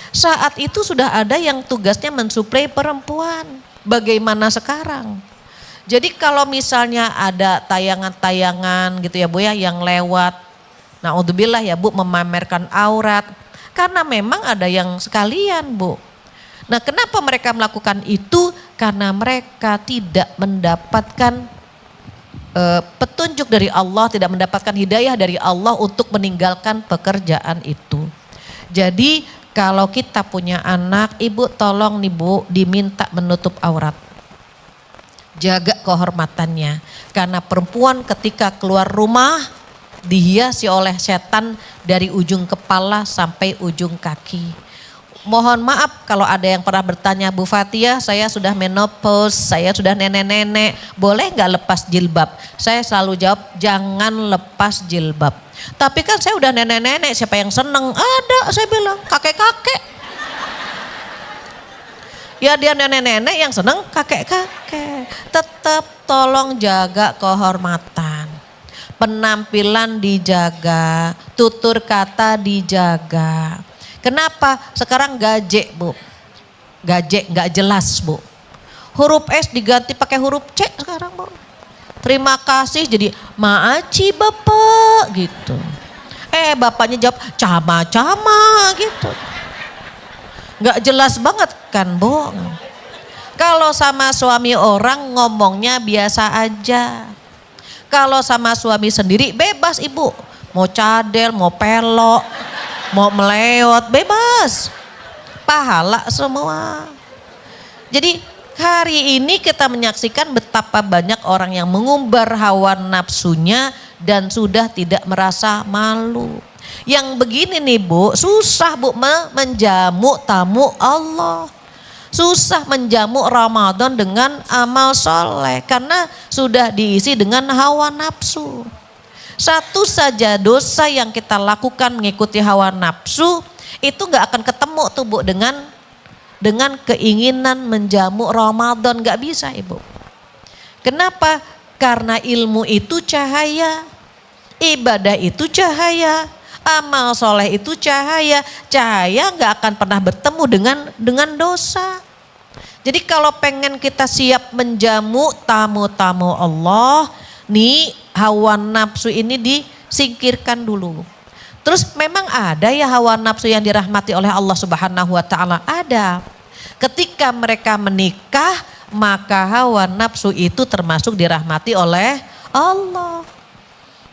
Saat itu sudah ada yang tugasnya mensuplai perempuan. Bagaimana sekarang? Jadi kalau misalnya ada tayangan-tayangan gitu ya Bu ya yang lewat. Naudzubillah ya Bu memamerkan aurat. Karena memang ada yang sekalian Bu. Nah kenapa mereka melakukan itu? Karena mereka tidak mendapatkan petunjuk dari Allah, tidak mendapatkan hidayah dari Allah untuk meninggalkan pekerjaan itu. Jadi kalau kita punya anak, ibu tolong nih Bu diminta menutup aurat. Jaga kehormatannya. Karena perempuan ketika keluar rumah dihiasi oleh setan dari ujung kepala sampai ujung kaki. mohon maaf kalau ada yang pernah bertanya, Bu Fatia, saya sudah menopause, saya sudah nenek-nenek, boleh nggak lepas jilbab? Saya selalu jawab, jangan lepas jilbab. Tapi kan saya udah nenek-nenek, siapa yang seneng? Ada, saya bilang, kakek-kakek. Ya dia nenek-nenek yang seneng, kakek-kakek. Tetap tolong jaga kehormatan. Penampilan dijaga, tutur kata dijaga. Kenapa? Sekarang gajek, Bu. Gajek nggak jelas, Bu. Huruf S diganti pakai huruf C sekarang, Bu. Terima kasih jadi maaci bapak gitu. Bapaknya jawab cama-cama gitu. Nggak jelas banget kan, Bu. Kalau sama suami orang ngomongnya biasa aja. Kalau sama suami sendiri bebas, Ibu. Mau cadel, mau pelok, mau melewat, bebas. Pahala semua. Jadi hari ini kita menyaksikan betapa banyak orang yang mengumbar hawa nafsunya dan sudah tidak merasa malu. Yang begini nih, Bu, susah, Bu, menjamu tamu Allah. Susah menjamu Ramadan dengan amal soleh karena sudah diisi dengan hawa nafsu. Satu saja dosa yang kita lakukan mengikuti hawa nafsu itu gak akan ketemu tuh, Bu, dengan keinginan menjamu Ramadan, gak bisa, Ibu. Kenapa? Karena ilmu itu cahaya, ibadah itu cahaya, amal soleh itu cahaya. Cahaya gak akan pernah bertemu dengan dosa. Jadi kalau pengen kita siap menjamu tamu-tamu Allah, nih hawa nafsu ini disingkirkan dulu. Terus memang ada ya hawa nafsu yang dirahmati oleh Allah Subhanahu wa taala? Ada. Ketika mereka menikah, maka hawa nafsu itu termasuk dirahmati oleh Allah.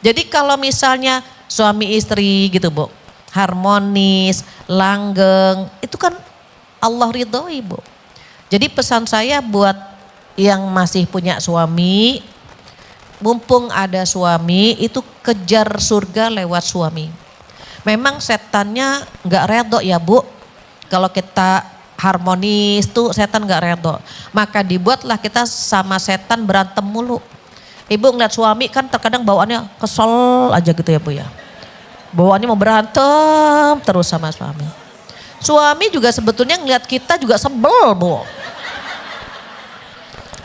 Jadi kalau misalnya suami istri gitu, Bu, harmonis, langgeng, itu kan Allah ridhoi, Bu. Jadi pesan saya buat yang masih punya suami, mumpung ada suami, itu kejar surga lewat suami. Memang setannya gak redo ya, Bu. Kalau kita harmonis tuh setan gak redo. Maka dibuatlah kita sama setan berantem mulu. Ibu ngeliat suami kan terkadang bawaannya kesel aja gitu ya, Bu ya. Bawaannya mau berantem terus sama suami. Suami juga sebetulnya ngeliat kita juga sebel, Bu.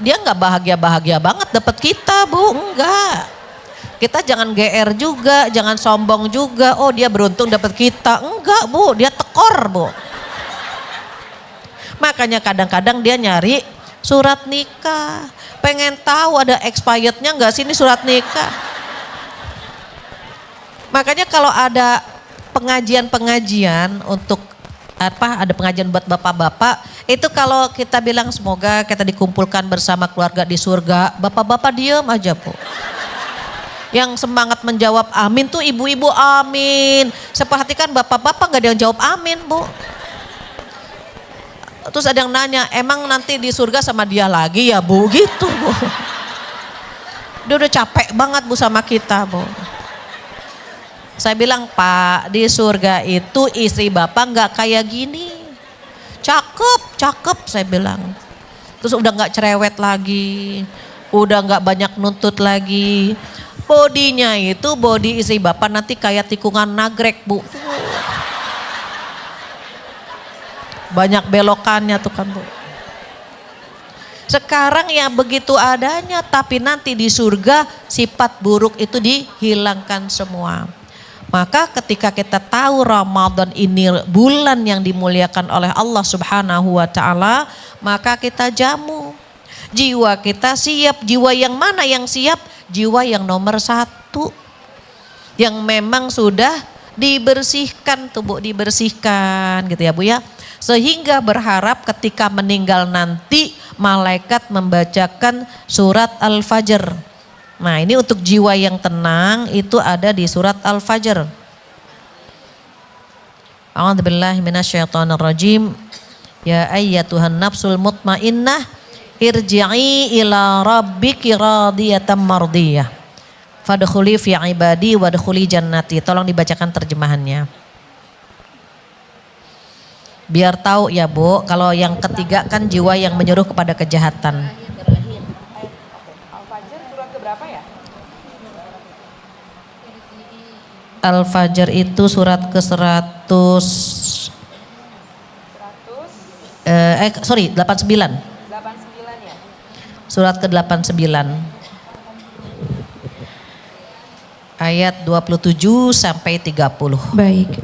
Dia gak bahagia-bahagia banget dapet kita, Bu. Enggak. Kita jangan GR juga, jangan sombong juga. Oh dia beruntung dapat kita. Enggak, Bu, dia tekor, Bu. Makanya kadang-kadang dia nyari surat nikah. Pengen tahu ada expirednya enggak sih ini surat nikah. Makanya kalau ada pengajian-pengajian untuk ada pengajian buat bapak-bapak, itu kalau kita bilang semoga kita dikumpulkan bersama keluarga di surga, bapak-bapak diem aja, Bu. Yang semangat menjawab amin tuh ibu-ibu amin. Saya perhatikan bapak-bapak gak ada yang jawab amin, Bu. Terus ada yang nanya, emang nanti di surga sama dia lagi ya, Bu? Gitu, Bu. Dia udah capek banget, Bu, sama kita, Bu. Saya bilang, Pak, di surga itu istri bapak gak kayak gini. Cakep, saya bilang. Terus udah gak cerewet lagi. Udah gak banyak nuntut lagi. Bodinya itu body istri bapak nanti kayak tikungan nagrek, Bu. Banyak belokannya tuh kan, Bu. Sekarang ya begitu adanya, tapi nanti di surga sifat buruk itu dihilangkan semua. Maka ketika kita tahu Ramadan ini bulan yang dimuliakan oleh Allah Subhanahu wa taala, maka kita jamu. Jiwa kita siap, jiwa yang mana yang siap? Jiwa yang nomor 1. Yang memang sudah dibersihkan tuh, Bu, dibersihkan gitu ya, Bu ya. Sehingga berharap ketika meninggal nanti malaikat membacakan surat Al-Fajr. Nah, ini untuk jiwa yang tenang itu ada di surat Al-Fajr. A'udzubillahi minasyaitonirrajim. Ya ayyatuhan nafsul mutmainnah irji'i ila rabbiki radiyatan mardiyah. Fadkhuli fi ibadi wadkhuli jannati. Tolong dibacakan terjemahannya. Biar tahu ya Bu, kalau yang ketiga kan jiwa yang menyuruh kepada kejahatan. Al-Fajr surat keberapa ya? Al-Fajr itu surat ke 100 89. 89 ya? Surat ke 89. Ayat 27 sampai 30. Baik.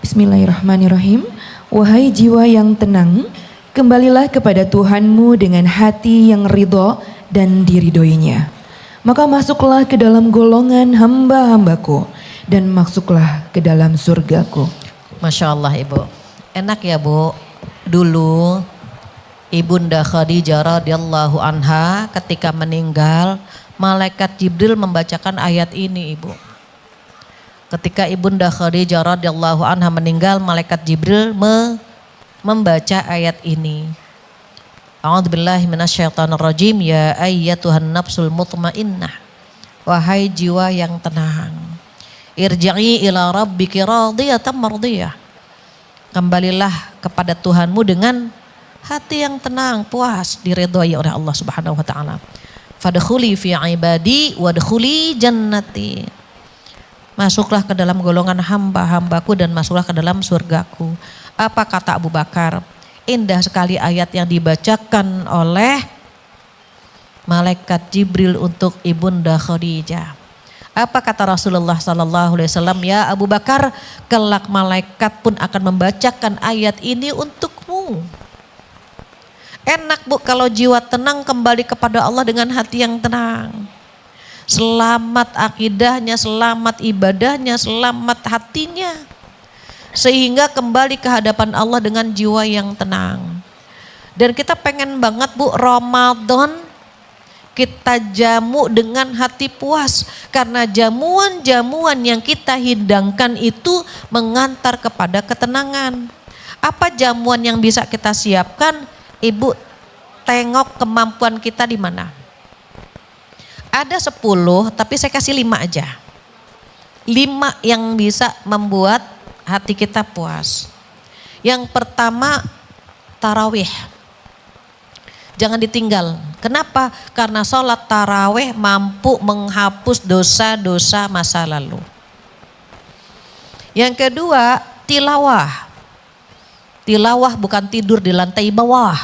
Bismillahirrahmanirrahim. Wahai jiwa yang tenang, kembalilah kepada Tuhanmu dengan hati yang ridho dan diridhoinya. Maka masuklah ke dalam golongan hamba-hambaku dan masuklah ke dalam surgaku. Masya Allah Ibu. Enak ya Bu. Dulu Ibunda Khadijah radhiyallahu anha ketika meninggal, malaikat Jibril membacakan ayat ini Ibu. Ketika Ibunda Khadijah radhiyallahu anha meninggal, malaikat Jibril membaca ayat ini. A'udzubillahi minasyaitonirrajim. Ya ayyatuhan nafsul mutmainnah. Wahai jiwa yang tenang. Irji'i ila rabbiki radiyatan mardiyah. Kembalilah kepada Tuhanmu dengan hati yang tenang, puas, diridhoi oleh Allah Subhanahu wa taala. Fadkhuli fi ibadi wadkhuli jannati. Masuklah ke dalam golongan hamba-hambaku dan masuklah ke dalam surgaku. Apa kata Abu Bakar? Indah sekali ayat yang dibacakan oleh malaikat Jibril untuk Ibunda Khadijah. Apa kata Rasulullah sallallahu alaihi wasallam? Ya Abu Bakar, kelak malaikat pun akan membacakan ayat ini untukmu. Enak Bu kalau jiwa tenang kembali kepada Allah dengan hati yang tenang. Selamat akidahnya, selamat ibadahnya, selamat hatinya. Sehingga kembali ke hadapan Allah dengan jiwa yang tenang. Dan kita pengen banget Bu Ramadan kita jamu dengan hati puas. Karena jamuan-jamuan yang kita hidangkan itu mengantar kepada ketenangan. Apa jamuan yang bisa kita siapkan? Ibu tengok kemampuan kita di mana. Ada 10 tapi saya kasih 5 aja. 5 yang bisa membuat hati kita puas. Yang pertama tarawih. Jangan ditinggal. Kenapa? Karena sholat tarawih mampu menghapus dosa-dosa masa lalu. Yang kedua tilawah. Tilawah bukan tidur di lantai bawah.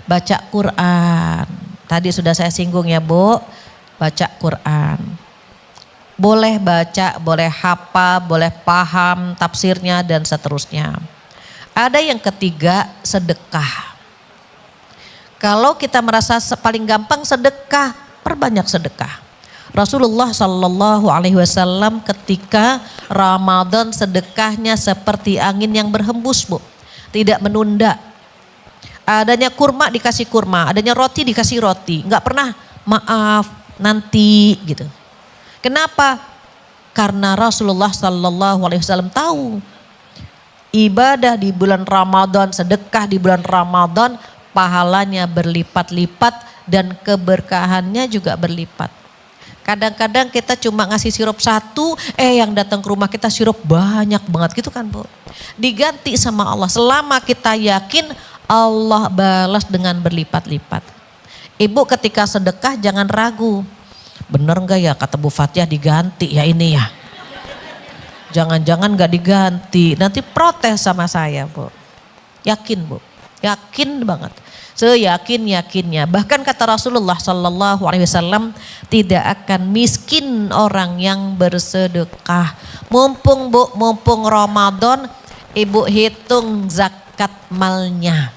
Baca Quran. Tadi sudah saya singgung ya Bu, baca Quran. Boleh baca, boleh hafal, boleh paham tafsirnya dan seterusnya. Ada yang ketiga sedekah. Kalau kita merasa paling gampang sedekah, perbanyak sedekah. Rasulullah Shallallahu Alaihi Wasallam ketika Ramadan sedekahnya seperti angin yang berhembus Bu, tidak menunda. Adanya kurma dikasih kurma, adanya roti dikasih roti, nggak pernah maaf nanti gitu. Kenapa? Karena Rasulullah Sallallahu Alaihi Wasallam tahu ibadah di bulan Ramadan, sedekah di bulan Ramadan, pahalanya berlipat-lipat dan keberkahannya juga berlipat. Kadang-kadang kita cuma ngasih sirup 1, yang datang ke rumah kita sirup banyak banget gitu kan Bu. Diganti sama Allah selama kita yakin Allah balas dengan berlipat-lipat. Ibu ketika sedekah jangan ragu. Bener enggak ya kata Bu Fathia diganti ya ini ya. Jangan-jangan gak diganti. Nanti protes sama saya Bu. Yakin Bu. Yakin banget. Seyakin-yakinnya. Bahkan kata Rasulullah Sallallahu Alaihi Wasallam tidak akan miskin orang yang bersedekah. Mumpung Bu, mumpung Ramadan, Ibu hitung zakat malnya.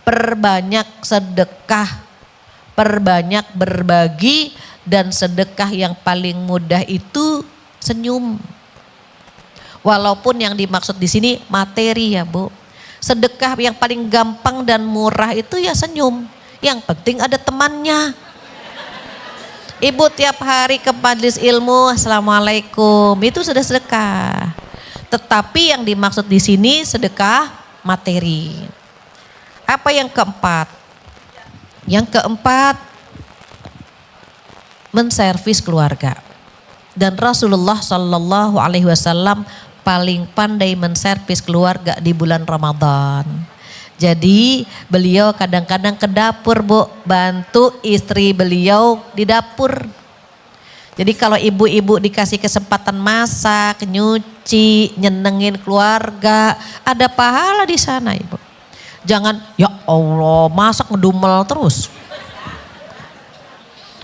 Perbanyak sedekah, perbanyak berbagi, dan sedekah yang paling mudah itu senyum. Walaupun yang dimaksud di sini materi ya Bu. Sedekah yang paling gampang dan murah itu ya senyum. Yang penting ada temannya. Ibu tiap hari ke majelis ilmu, assalamualaikum, itu sudah sedekah. Tetapi yang dimaksud di sini sedekah materi. Apa yang keempat? Yang keempat, menservis keluarga. Dan Rasulullah Sallallahu Alaihi Wasallam paling pandai menservis keluarga di bulan Ramadan. Jadi beliau kadang-kadang ke dapur Bu, bantu istri beliau di dapur. Jadi kalau ibu-ibu dikasih kesempatan masak, nyuci, nyenengin keluarga, ada pahala di sana Ibu. Jangan ya Allah masak ngedumel terus.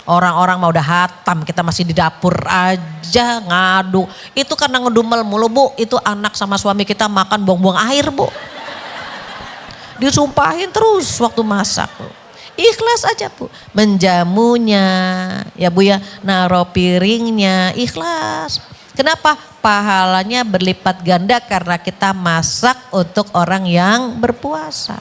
Orang-orang mau udah hatam, kita masih di dapur aja ngadu. Itu karena ngedumel mulu Bu, itu anak sama suami kita makan buang-buang air Bu. Disumpahin terus waktu masak Bu. Ikhlas aja Bu, menjamunya ya Bu ya, naruh piringnya ikhlas. Kenapa? Pahalanya berlipat ganda karena kita masak untuk orang yang berpuasa.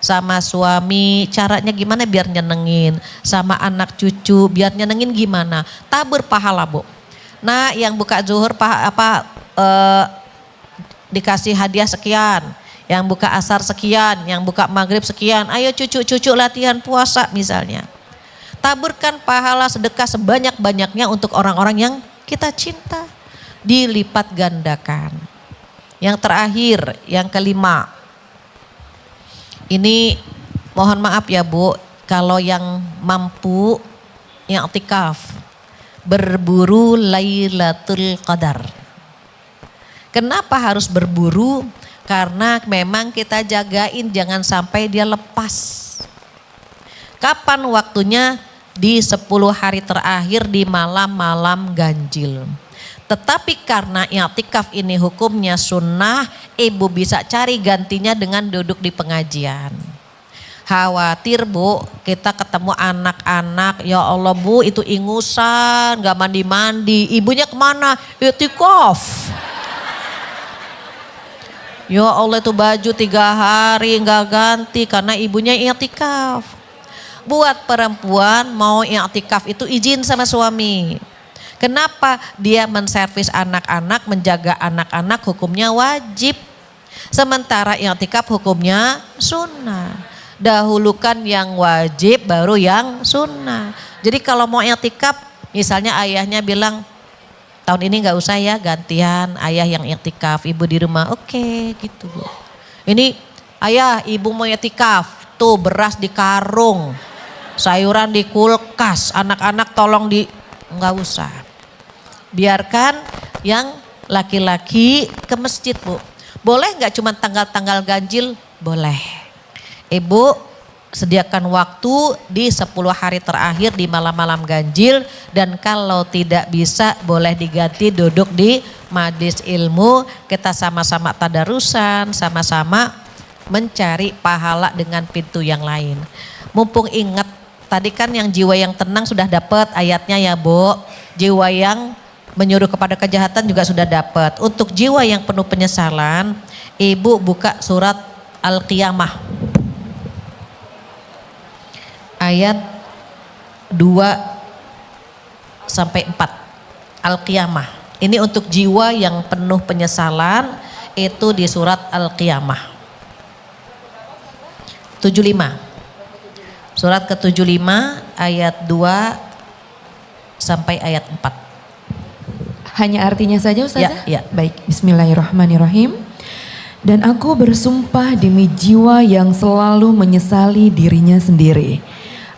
Sama suami caranya gimana biar nyenengin, sama anak cucu biar nyenengin gimana, tabur pahala Bu. Nah yang buka zuhur dikasih hadiah sekian, yang buka asar sekian, yang buka maghrib sekian, ayo cucu-cucu latihan puasa misalnya. Taburkan pahala sedekah sebanyak-banyaknya untuk orang-orang yang kita cinta, dilipat gandakan. Yang terakhir, yang kelima, ini mohon maaf ya Bu, kalau yang mampu yang i'tikaf, berburu Lailatul Qadar. Kenapa harus berburu? Karena memang kita jagain jangan sampai dia lepas. Kapan waktunya? Di 10 hari terakhir di malam-malam ganjil. Tetapi karena i'tikaf ini hukumnya sunnah, ibu bisa cari gantinya dengan duduk di pengajian. Khawatir Bu, kita ketemu anak-anak, ya Allah Bu itu ingusan, gak mandi-mandi, ibunya kemana? I'tikaf. Ya Allah itu baju 3 hari nggak ganti karena ibunya i'tikaf. Buat perempuan mau i'tikaf itu izin sama suami. Kenapa? Dia menservis anak-anak, menjaga anak-anak hukumnya wajib. Sementara i'tikaf hukumnya sunnah. Dahulukan yang wajib baru yang sunnah. Jadi kalau mau i'tikaf misalnya ayahnya bilang, tahun ini nggak usah ya gantian ayah yang i'tikaf, ibu di rumah. Oke, gitu Bu. Ini ayah ibu mau i'tikaf, tuh beras di karung, sayuran di kulkas, anak-anak tolong nggak usah. Biarkan yang laki-laki ke masjid Bu. Boleh nggak cuma tanggal-tanggal ganjil? Boleh. Ibu sediakan waktu di 10 hari terakhir di malam-malam ganjil, dan kalau tidak bisa boleh diganti duduk di majelis ilmu, kita sama-sama tadarusan, sama-sama mencari pahala dengan pintu yang lain. Mumpung ingat tadi kan yang jiwa yang tenang sudah dapat ayatnya ya Bu, jiwa yang menyuruh kepada kejahatan juga sudah dapat. Untuk jiwa yang penuh penyesalan, ibu buka surat Al-Qiyamah ayat 2 sampai 4 Al-Qiyamah. Ini untuk jiwa yang penuh penyesalan, itu di surat Al-Qiyamah 75. Surat ke-75 ayat 2 sampai ayat 4. Hanya artinya saja Ustazah? Ya. Baik, bismillahirrahmanirrahim. Dan aku bersumpah demi jiwa yang selalu menyesali dirinya sendiri.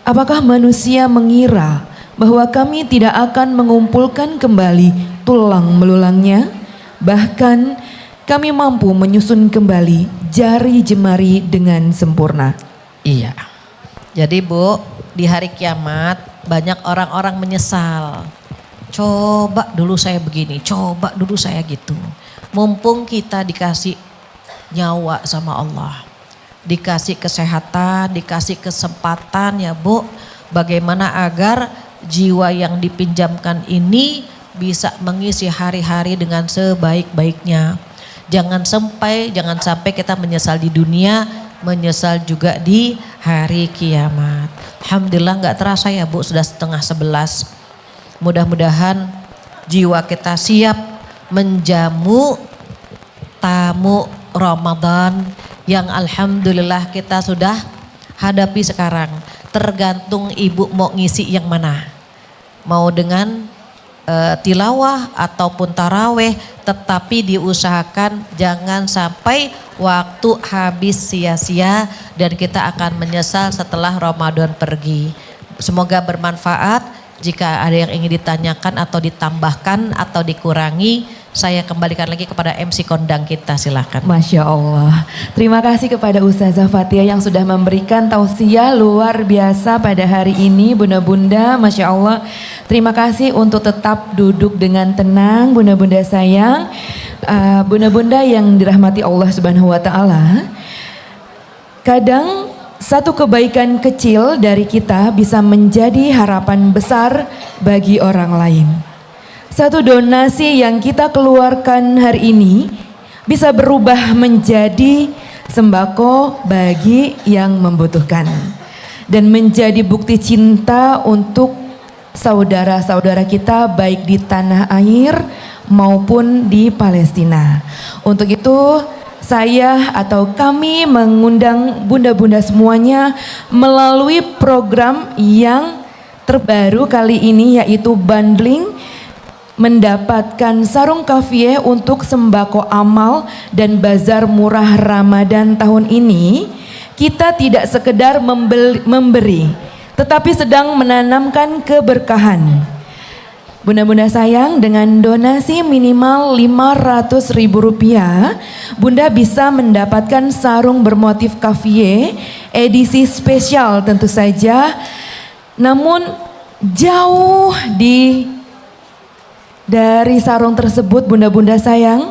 Apakah manusia mengira bahwa kami tidak akan mengumpulkan kembali tulang belulangnya? Bahkan kami mampu menyusun kembali jari jemari dengan sempurna. Iya. Jadi Bu, di hari kiamat banyak orang-orang menyesal. Coba dulu saya begini, coba dulu saya gitu. Mumpung kita dikasih nyawa sama Allah, dikasih kesehatan, dikasih kesempatan ya Bu, bagaimana agar jiwa yang dipinjamkan ini bisa mengisi hari-hari dengan sebaik-baiknya. Jangan sampai kita menyesal di dunia, menyesal juga di hari kiamat. Alhamdulillah nggak terasa ya Bu, sudah 10:30. Mudah-mudahan jiwa kita siap menjamu tamu Ramadan yang alhamdulillah kita sudah hadapi sekarang. Tergantung ibu mau ngisi yang mana. Mau dengan tilawah ataupun taraweh, tetapi diusahakan jangan sampai waktu habis sia-sia dan kita akan menyesal setelah Ramadan pergi. Semoga bermanfaat. Jika ada yang ingin ditanyakan atau ditambahkan atau dikurangi, saya kembalikan lagi kepada MC kondang kita, silakan. Masya Allah. Terima kasih kepada Ustazah Fathia yang sudah memberikan tausiah luar biasa pada hari ini, Bunda-bunda. Masya Allah. Terima kasih untuk tetap duduk dengan tenang, Bunda-bunda sayang. Bunda-bunda yang dirahmati Allah Subhanahu wa Ta'ala. Kadang satu kebaikan kecil dari kita bisa menjadi harapan besar bagi orang lain. Satu donasi yang kita keluarkan hari ini bisa berubah menjadi sembako bagi yang membutuhkan. Dan menjadi bukti cinta untuk saudara-saudara kita baik di tanah air maupun di Palestina. Untuk itu saya atau kami mengundang bunda-bunda semuanya melalui program yang terbaru kali ini, yaitu bundling, mendapatkan sarung kafiyeh untuk sembako amal dan bazar murah Ramadan tahun ini. Kita tidak sekedar memberi, tetapi sedang menanamkan keberkahan. Bunda-bunda sayang, dengan donasi minimal Rp500.000, Bunda bisa mendapatkan sarung bermotif kafiyeh edisi spesial tentu saja. Namun jauh dari sarung tersebut, bunda-bunda sayang,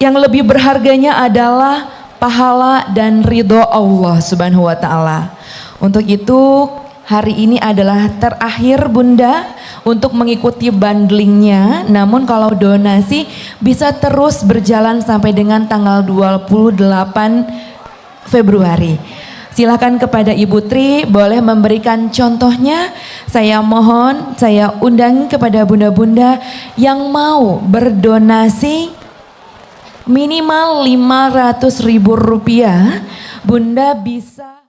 yang lebih berharganya adalah pahala dan ridho Allah Subhanahu wa Ta'ala. Untuk itu hari ini adalah terakhir Bunda untuk mengikuti bundlingnya. Namun kalau donasi bisa terus berjalan sampai dengan tanggal 28 Februari. Silakan kepada Ibu Tri boleh memberikan contohnya. Saya mohon, saya undang kepada bunda-bunda yang mau berdonasi minimal Rp500.000. Bunda bisa